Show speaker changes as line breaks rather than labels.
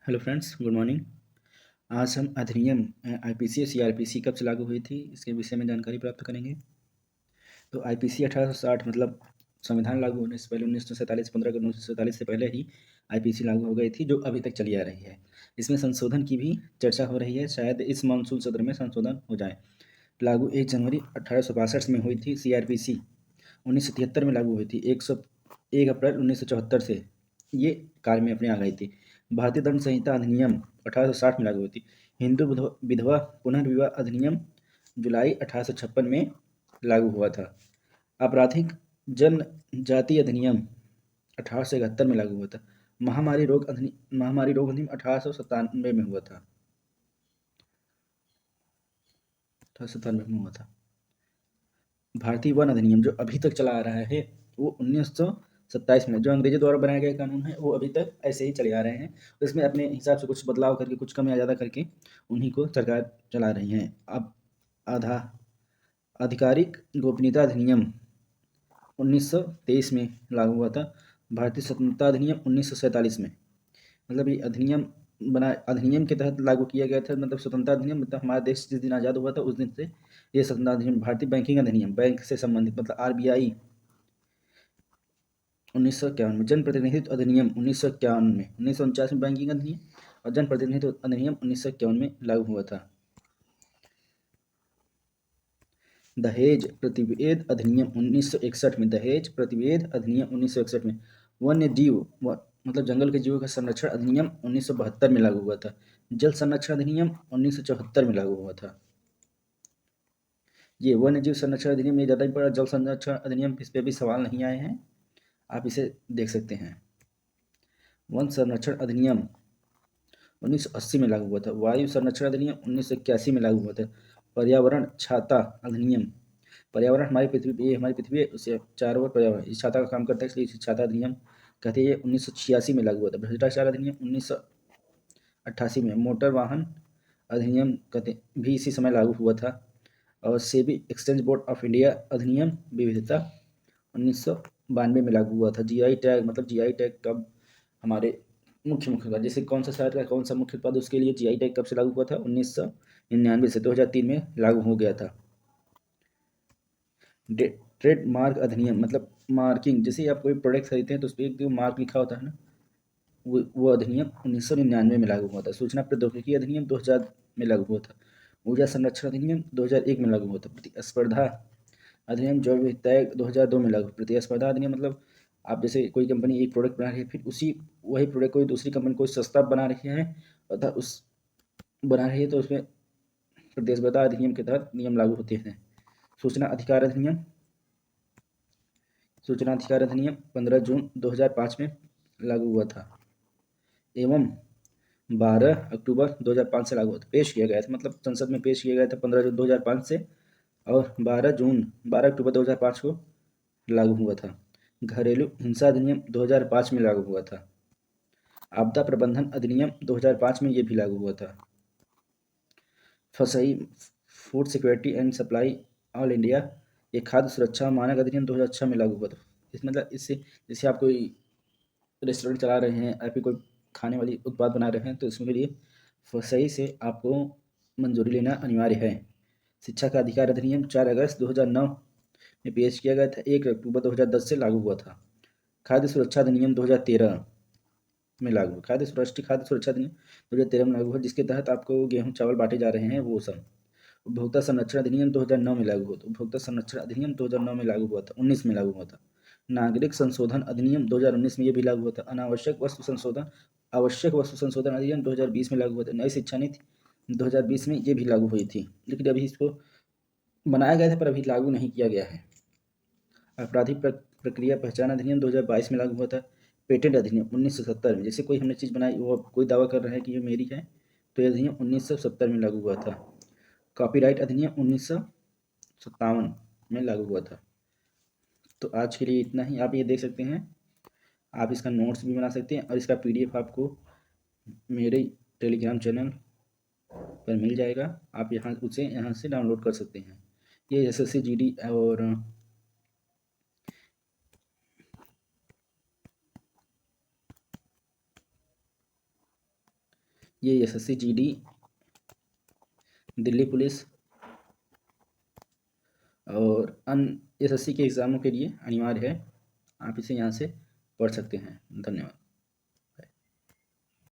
Hello friends, good morning. आज हम अधिनियम आईपीसी और सीआरपीसी कब से लागू हुई थी इसके विषय में जानकारी प्राप्त करेंगे। तो आईपीसी 1860 मतलब संविधान लागू होने से पहले 1947 15 अगस्त 1947 से पहले ही आईपीसी लागू हो गई थी, जो अभी तक चली आ रही है। इसमें संशोधन की भी चर्चा हो रही है, शायद इस मानसून सत्र में संशोधन हो जाए। लागू 1 जनवरी 1862 में हुई थी। सीआरपीसी 1973 में लागू हुई थी। 1 अप्रैल 1974 से ये कार्य में अपने आ गई थी। भारतीय दंड संहिता अधिनियम 1860 में लागू हुई थी। हिंदू विधवा पुनर्विवाह अधिनियम जुलाई 1856 में लागू हुआ था। आपराधिक जनजाति अधिनियम 1871 में लागू हुआ था। महामारी रोग अधिनियम 1897 में हुआ था। 1897 में हुआ था। भारतीय वन अधिनियम जो अभी तक चला आ रहा है वो 1927 में, जो अंग्रेजों द्वारा बनाया गया कानून है, वो अभी तक ऐसे ही चले आ रहे हैं। तो इसमें अपने हिसाब से कुछ बदलाव करके, कुछ कम या ज़्यादा करके उन्हीं को सरकार चला रही है। अब आधा आधिकारिक गोपनीयता अधिनियम 1923 में लागू हुआ था। भारतीय स्वतंत्रता अधिनियम 1947 में, मतलब ये अधिनियम के तहत लागू किया गया था। मतलब स्वतंत्रता अधिनियम मतलब हमारा देश जिस दिन आज़ाद हुआ था उस दिन से ये स्वतंत्रता अधिनियम। भारतीय बैंकिंग अधिनियम, बैंक से संबंधित मतलब आरबीआई 1951 में। जन प्रतिनिधित्व अधिनियम 1951 में। 1949 में बैंकिंग अधिनियम और जन प्रतिनिधित्व अधिनियम 1951 में लागू हुआ था। दहेज प्रतिवेद अधिनियम 1961 में। दहेज प्रतिवेद अधिनियम 1961 में। वन्य जीव मतलब जंगल के जीवों का संरक्षण अधिनियम 1972 में लागू हुआ था। जल संरक्षण अधिनियम 1974 में लागू हुआ था। ये वन्य जीव संरक्षण अधिनियम ये ज़्यादा ही पड़ा। जल संरक्षण अधिनियम, इस पर भी सवाल नहीं आए हैं, आप इसे देख सकते हैं। वन संरक्षण अधिनियम 1980 में लागू हुआ था। वायु संरक्षण अधिनियम 1981 में लागू हुआ था। पर्यावरण छाता अधिनियम, पर्यावरण हमारी पृथ्वी, ये हमारी पृथ्वी है, उसे चारों ओर पर्यावरण इस छाता का काम करता है, इसलिए इसे छाता अधिनियम कहते हैं। ये 1986 में लागू हुआ था। भ्रष्टाचार अधिनियम 1988 में। मोटर वाहन अधिनियम कहते भी इसी समय लागू हुआ था। और SEBI exchange board of India अधिनियम विविधता 1992 में लागू हुआ था। जीआई टैग मतलब जीआई टैग कब हमारे मुख्य उत्पाद, जैसे कौन सा शहर का कौन सा मुख्य उत्पाद, उसके लिए जीआई टैग कब से लागू हुआ था? 1999 से। 2003 में लागू हो गया था। ट्रेडमार्क अधिनियम मतलब मार्किंग, जैसे आप कोई प्रोडक्ट खरीदते हैं तो उस पर एक जो मार्क लिखा होता है ना, वो अधिनियम 1999 में लागू हुआ था। सूचना प्रौद्योगिकी अधिनियम 2000 में लागू हुआ था। ऊर्जा संरक्षण अधिनियम 2001 में लागू हुआ था। प्रतिस्पर्धा अधिनियम जो तय 2002 में लागू। प्रतिस्पर्धा अधिनियम मतलब आप जैसे कोई कंपनी एक प्रोडक्ट बना रही है, फिर वही प्रोडक्ट कोई दूसरी कंपनी कोई सस्ता बना रही है अर्थात उस बना रही है, तो उसमें प्रतिस्पर्धा अधिनियम के तहत नियम लागू होते हैं। सूचना अधिकार अधिनियम 15 जून 2005 में लागू हुआ था एवं 12 अक्टूबर 2005 से लागू हुआ था। पेश किया गया था, मतलब संसद में पेश किया गया था 15 जून 2005 से, और 12 अक्टूबर 2005 को लागू हुआ था। घरेलू हिंसा अधिनियम 2005 में लागू हुआ था। आपदा प्रबंधन अधिनियम 2005 में ये भी लागू हुआ था। फसई food security and supply all India, ये खाद्य सुरक्षा मानक अधिनियम 2006 में लागू हुआ था। इस मतलब इससे जैसे आप कोई रेस्टोरेंट चला रहे हैं या फिर कोई खाने वाली उत्पाद बना रहे हैं, तो इसके लिए फसई से आपको मंजूरी लेना अनिवार्य है। शिक्षा का अधिकार अधिनियम 4 अगस्त 2009 में पेश किया गया था। 1 अक्टूबर 2010 से लागू हुआ था। खाद्य सुरक्षा अधिनियम 2013 में लागू। खाद्य सुरक्षा अधिनियम 2013 में लागू हुआ, जिसके तहत आपको गेहूं चावल बांटे जा रहे हैं वो सब। उपभोक्ता संरक्षण अधिनियम 2009 में लागू हुआ था। उपभोक्ता संरक्षण अधिनियम 2009 में लागू हुआ था। 19 में लागू हुआ था। नागरिक संशोधन अधिनियम 2019 में ये भी लागू हुआ था। आवश्यक वस्तु संशोधन अधिनियम 2020 में लागू हुआ था। नई शिक्षा नीति 2020 में ये भी लागू हुई थी, लेकिन अभी इसको बनाया गया था पर अभी लागू नहीं किया गया है। आपराधिक प्रक्रिया पहचान अधिनियम 2022 में लागू हुआ था। पेटेंट अधिनियम 1970 में, जैसे कोई हमने चीज़ बनाई, वो कोई दावा कर रहा है कि ये मेरी है, तो ये अधिनियम 1970 में लागू हुआ था। कॉपीराइट अधिनियम 1957 में लागू हुआ था। तो आज के लिए इतना ही। आप ये देख सकते हैं, आप इसका नोट्स भी बना सकते हैं और इसका पीडीएफ आपको मेरे टेलीग्राम चैनल पर मिल जाएगा। आप यहाँ से डाउनलोड कर सकते हैं। ये एसएससी जीडी और ये एसएससी जीडी, दिल्ली पुलिस और अन्य एसएससी के एग्ज़ामों के लिए अनिवार्य है। आप इसे यहाँ से पढ़ सकते हैं। धन्यवाद।